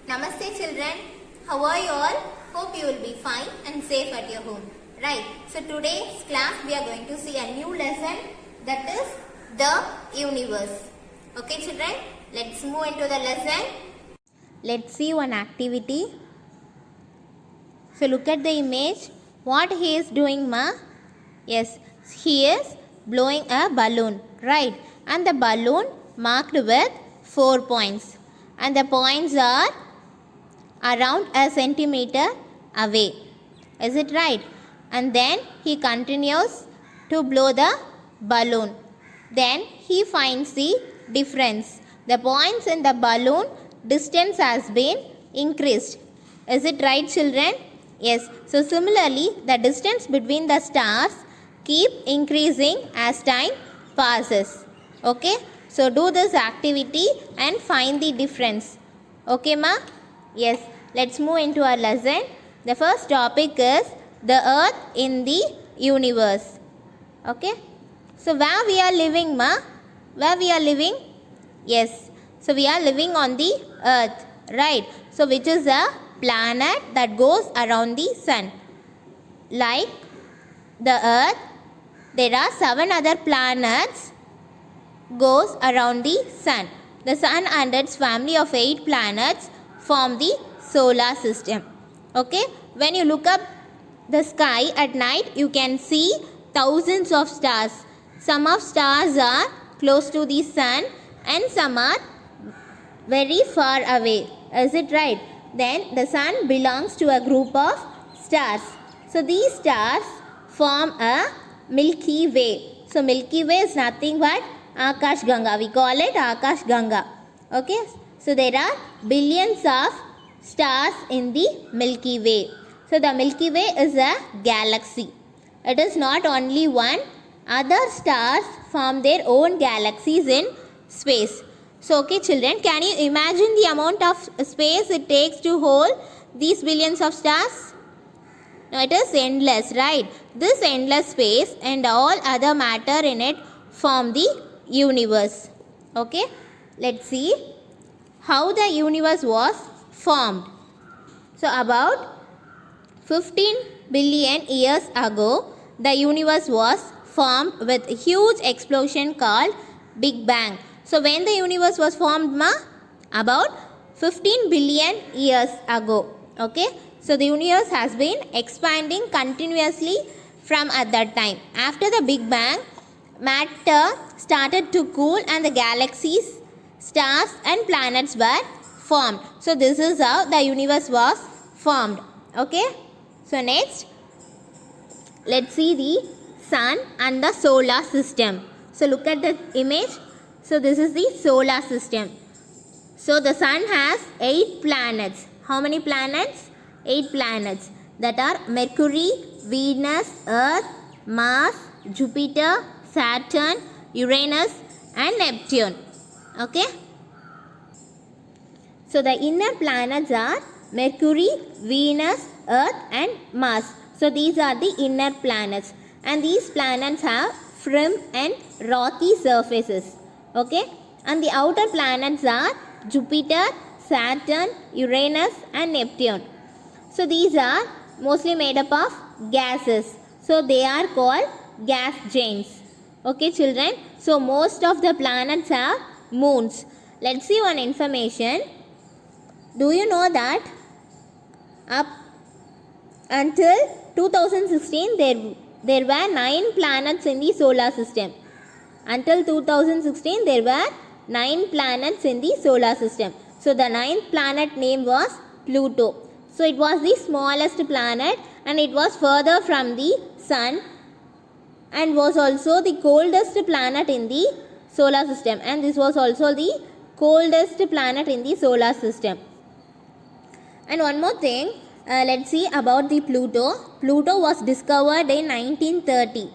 Namaste children, how are you all? Hope you will be fine and safe at your home. Right, so today's class we are going to see a new lesson, that is the universe. Okay children, let's move into the lesson. Let's see one activity. So look at the image. What he is doing, ma? Yes, he is blowing a balloon, right? And the balloon marked with 4 points. And the points are around a centimeter away. Is it right? And then he continues to blow the balloon. Then he finds the difference. The points in the balloon distance has been increased. Is it right children? Yes. So similarly, the distance between the stars keep increasing as time passes. Okay. So do this activity and find the difference. Okay ma? Yes. Let's move into our lesson. The first topic is the earth in the universe. Okay. So where we are living ma? Where we are living? Yes. So we are living on the earth. Right. So which is a planet that goes around the sun. Like the earth, there are 7 other planets goes around the sun. The sun and its family of 8 planets form the solar system. Okay. When you look up the sky at night, you can see thousands of stars. Some of stars are close to the sun and some are very far away. Is it right? Then the sun belongs to a group of stars. So these stars form a Milky Way. So Milky Way is nothing but Akash Ganga. We call it Akash Ganga. Okay. So there are billions of stars in the Milky Way. So the Milky Way is a galaxy. It is not only one. Other stars form their own galaxies in space. So okay children, can you imagine the amount of space it takes to hold these billions of stars? No, it is endless, right? This endless space and all other matter in it form the universe. Okay, let's see how the universe was formed. So about 15 billion years ago, the universe was formed with a huge explosion called Big Bang. So when the universe was formed ma? About 15 billion years ago. Okay. So the universe has been expanding continuously from at that time. After the Big Bang, matter started to cool and the galaxies, stars and planets were formed. So this is how the universe was formed. Okay. So next, let's see the sun and the solar system. So look at the image. So this is the solar system. So the sun has 8 planets. How many planets? 8 planets. That are Mercury, Venus, Earth, Mars, Jupiter, Saturn, Uranus and Neptune. Okay. So the inner planets are Mercury, Venus, Earth and Mars. So these are the inner planets. And these planets have firm and rocky surfaces. Okay. And the outer planets are Jupiter, Saturn, Uranus and Neptune. So these are mostly made up of gases. So they are called gas giants. Okay children. So most of the planets have moons. Let's see one information. Do you know that up until 2016 there were 9 planets in the solar system. Until 2016 there were 9 planets in the solar system. So the 9th planet name was Pluto. So it was the smallest planet and it was further from the sun and was also the coldest planet in the solar system, and this was also the coldest planet in the solar system. And one more thing, let's see about the Pluto. Pluto was discovered in 1930.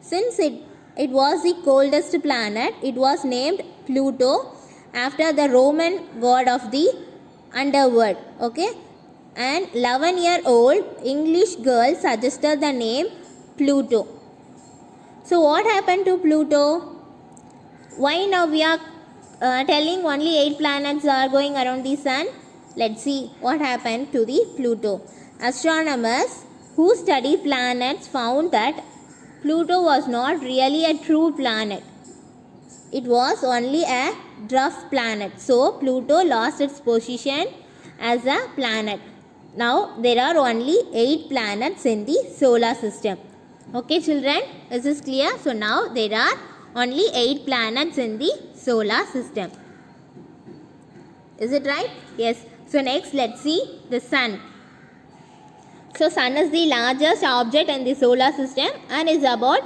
Since it was the coldest planet, it was named Pluto after the Roman god of the underworld. Okay. An 11-year-old English girl suggested the name Pluto. So what happened to Pluto? Why now we are telling only 8 planets are going around the sun? let's see what happened to the Pluto. Astronomers who study planets found that Pluto was not really a true planet. It was only a dwarf planet. So Pluto lost its position as a planet. Now there are only 8 planets in the solar system. Okay children, is this clear? So now there are only 8 planets in the solar system. Is it right? Yes. So next let's see the sun. So sun is the largest object in the solar system and is about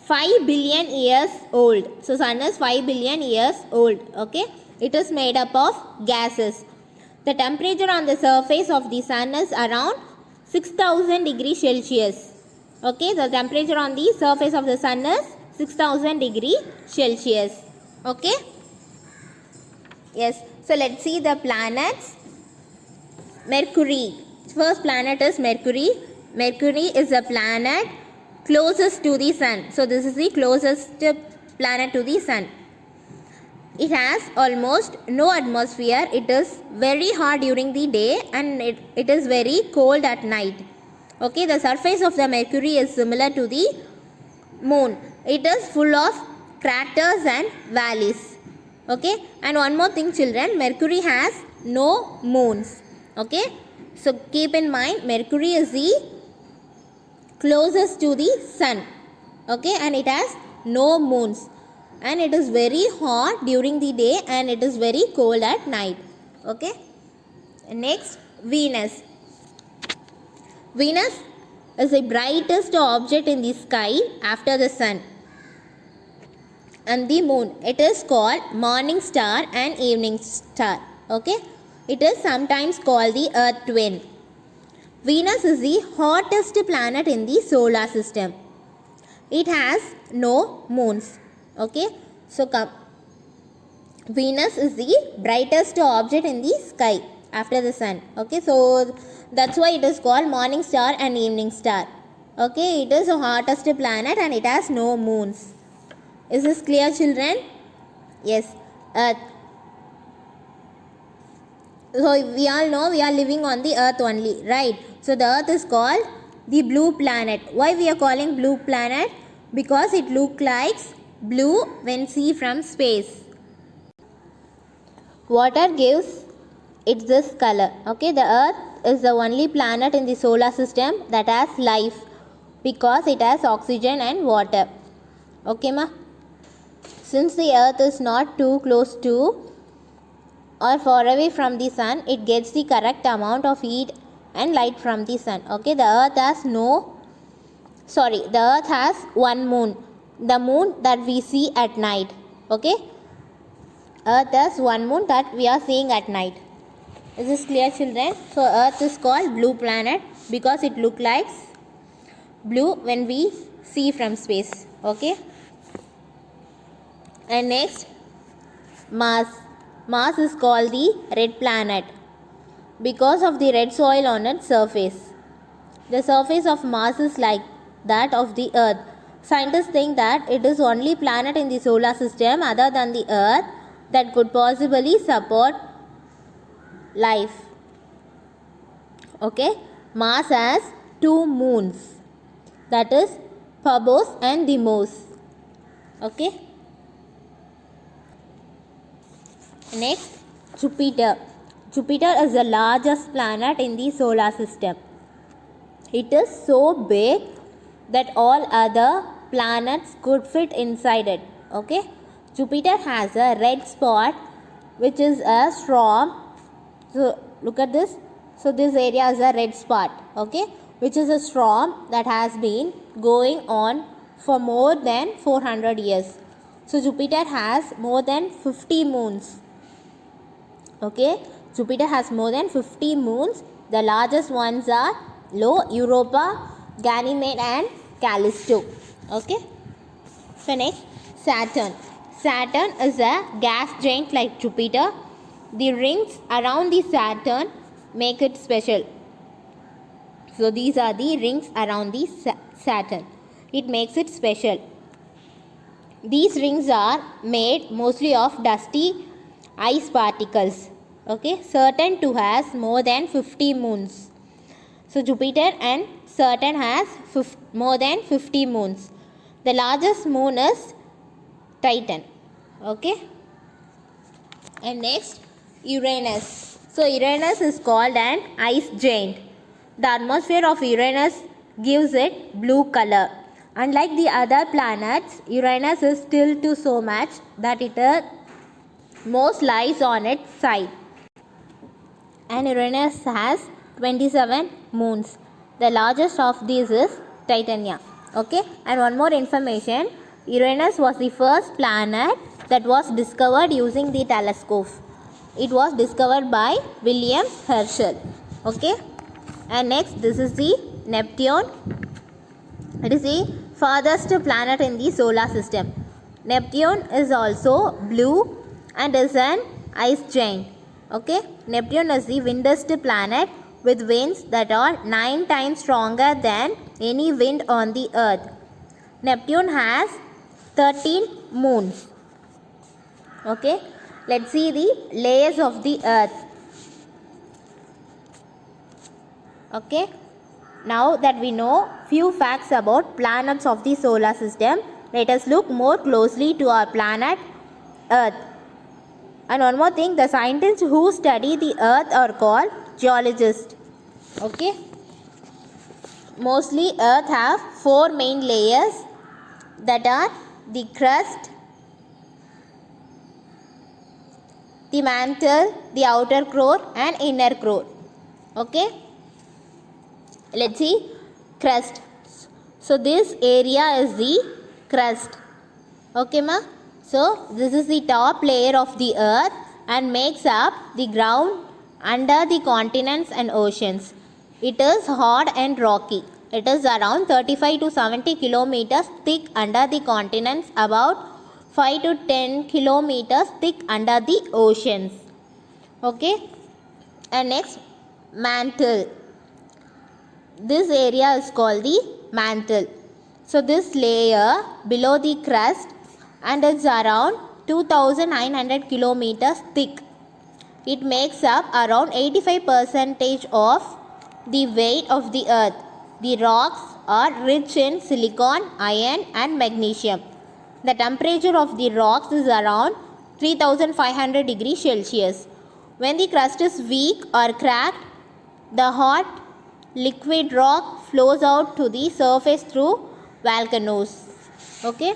5 billion years old. So sun is 5 billion years old. Okay. It is made up of gases. The temperature on the surface of the sun is around 6000 degrees Celsius. Okay. The temperature on the surface of the sun is 6000 degrees Celsius. Okay. Yes. So let's see the planets. Mercury. First planet is Mercury. Mercury is a planet closest to the sun. So this is the closest planet to the sun. It has almost no atmosphere. It is very hot during the day and it is very cold at night. Okay, the surface of the Mercury is similar to the moon. It is full of craters and valleys. Okay, and one more thing children, Mercury has no moons. Okay, so keep in mind Mercury is the closest to the sun. Okay, and it has no moons. And it is very hot during the day and it is very cold at night. Okay. Next, Venus. Venus is the brightest object in the sky after the sun and the moon. It is called morning star and evening star. Okay. It is sometimes called the earth twin. Venus is the hottest planet in the solar system. It has no moons. Okay, so Venus is the brightest object in the sky after the sun. Okay, so that's why it is called morning star and evening star. Okay, it is the hottest planet and it has no moons. Is this clear children? Yes. Earth. So we all know we are living on the earth only, right? So the earth is called the blue planet. Why we are calling blue planet? Because it looks like blue when seen from space. Water gives it this color. Okay, the earth is the only planet in the solar system that has life because it has oxygen and water. Okay ma? Since the earth is not too close to or far away from the sun, it gets the correct amount of heat and light from the sun. Okay, the earth has one moon. The moon that we see at night. Okay, earth has one moon that we are seeing at night. Is this clear children? So earth is called blue planet because it looks like blue when we see from space. Okay, and next, Mars. Mars is called the red planet because of the red soil on its surface. The surface of Mars is like that of the earth. Scientists think that it is only planet in the solar system other than the earth that could possibly support life. Okay, Mars has 2 moons, that is Phobos and Deimos. Okay. Next, Jupiter. Jupiter is the largest planet in the solar system. It is so big that all other planets could fit inside it. Okay, Jupiter has a red spot which is a storm. So look at this. So this area is a red spot. Okay, which is a storm that has been going on for more than 400 years. So Jupiter has more than 50 moons. Okay, Jupiter has more than 50 moons. The largest ones are Io, Europa, Ganymede and Callisto. Okay. So next, Saturn. Saturn is a gas giant like Jupiter. The rings around the Saturn make it special. So these are the rings around the Saturn. It makes it special. These rings are made mostly of dusty ice particles. Okay, Saturn too has more than 50 moons. So Jupiter and Saturn has more than 50 moons. The largest moon is Titan. Okay. And next, Uranus. So Uranus is called an ice giant. The atmosphere of Uranus gives it blue color. Unlike the other planets, Uranus is tilted so much that it most lies on its side. And Uranus has 27 moons. The largest of these is Titania. Okay. And one more information. Uranus was the first planet that was discovered using the telescope. It was discovered by William Herschel. Okay. And next, this is the Neptune. It is the farthest planet in the solar system. Neptune is also blue and is an ice giant. Okay. Neptune is the windiest planet with winds that are 9 times stronger than any wind on the earth. Neptune has 13 moons. Okay. Let's see the layers of the earth. Okay. Now that we know few facts about planets of the solar system, let us look more closely to our planet Earth. And one more thing, the scientists who study the earth are called geologists. Okay. Mostly earth have 4 main layers, that are the crust, the mantle, the outer core and inner core. Okay. Let's see crust. So this area is the crust. Okay ma. So this is the top layer of the earth and makes up the ground under the continents and oceans. It is hard and rocky. It is around 35 to 70 kilometers thick under the continents, about 5 to 10 kilometers thick under the oceans. Okay. And next, mantle. This area is called the mantle. So this layer below the crust and it's around 2900 kilometers thick. It makes up around 85% of the weight of the earth. The rocks are rich in silicon, iron and magnesium. The temperature of the rocks is around 3500 degrees Celsius. When the crust is weak or cracked, the hot liquid rock flows out to the surface through volcanoes. Okay.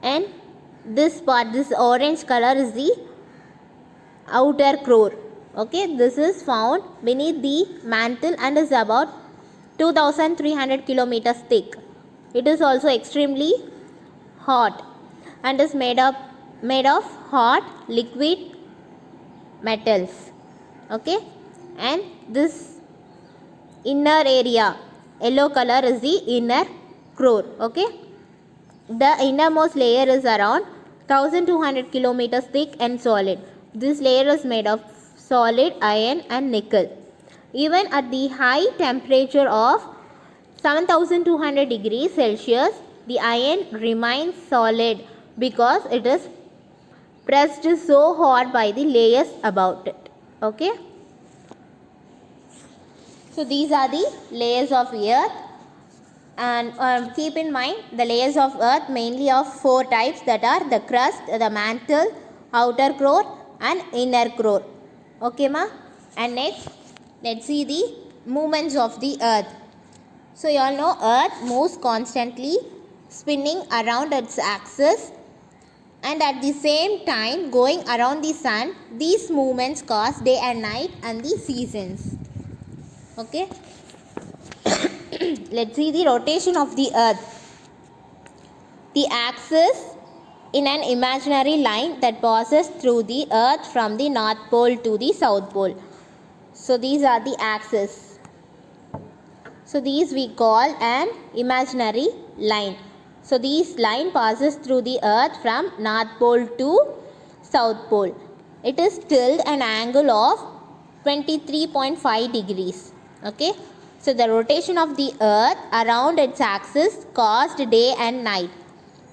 And this part, this orange color is the outer core. Okay. This is found beneath the mantle and is about 2300 kilometers thick. It is also extremely hot and is made of hot liquid metals. Okay. And this inner area, yellow color, is the inner core. Okay. The innermost layer is around 1200 kilometers thick and solid. This layer is made of solid iron and nickel. Even at the high temperature of 7200 degrees Celsius, the iron remains solid because it is pressed so hard by the layers about it. Okay. So these are the layers of earth, and keep in mind the layers of earth mainly of 4 types, that are the crust, the mantle, outer core and inner core. Okay ma. And next, let's see the movements of the earth. So you all know earth moves constantly, spinning around its axis and at the same time going around the sun. These movements cause day and night and the seasons. Okay. Let's see the rotation of the earth. The axis in an imaginary line that passes through the earth from the north pole to the south pole. So these are the axes. So these we call an imaginary line. So this line passes through the earth from north pole to south pole. It is tilted an angle of 23.5 degrees. Okay. So the rotation of the earth around its axis caused day and night.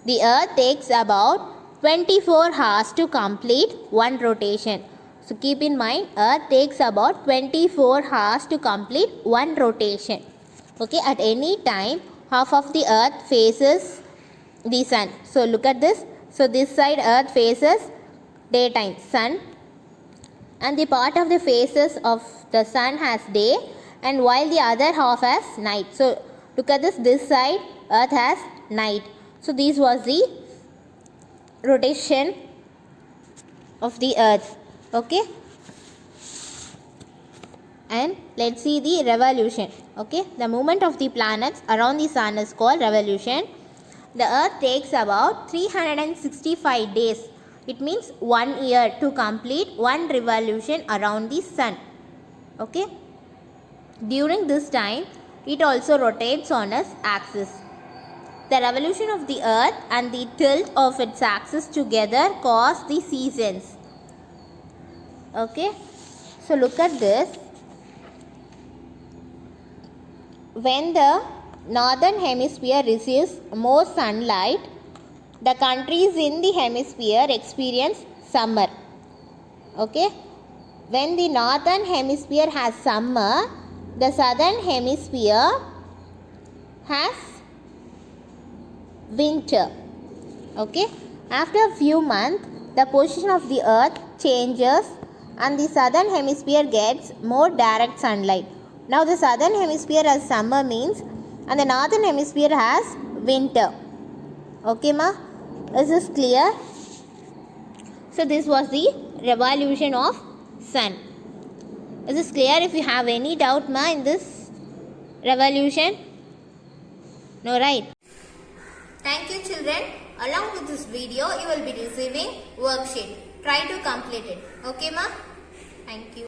The earth takes about 24 hours to complete one rotation. So keep in mind, Earth takes about 24 hours to complete one rotation. Okay, at any time, half of the Earth faces the Sun. So look at this. So this side Earth faces daytime, Sun, and the part of the faces of the Sun has day, and while the other half has night. So look at this side Earth has night. So this was the rotation of the Earth. Okay, and let's see the revolution. Okay, the movement of the planets around the Sun is called revolution. The Earth takes about 365 days. It means 1 year to complete one revolution around the Sun. Okay, during this time it also rotates on its axis. The revolution of the Earth and the tilt of its axis together cause the seasons. Okay, so look at this. When the northern hemisphere receives more sunlight, the countries in the hemisphere experience summer. Okay, when the northern hemisphere has summer, the southern hemisphere has winter. Okay, after a few months, the position of the Earth changes and the southern hemisphere gets more direct sunlight. Now the southern hemisphere has summer means, and the northern hemisphere has winter. Okay ma, is this clear? So this was the revolution of Sun. Is this clear? If you have any doubt ma in this revolution? No, right? Thank you children. Along with this video, you will be receiving worksheet. Try to complete it. Okay ma? Thank you.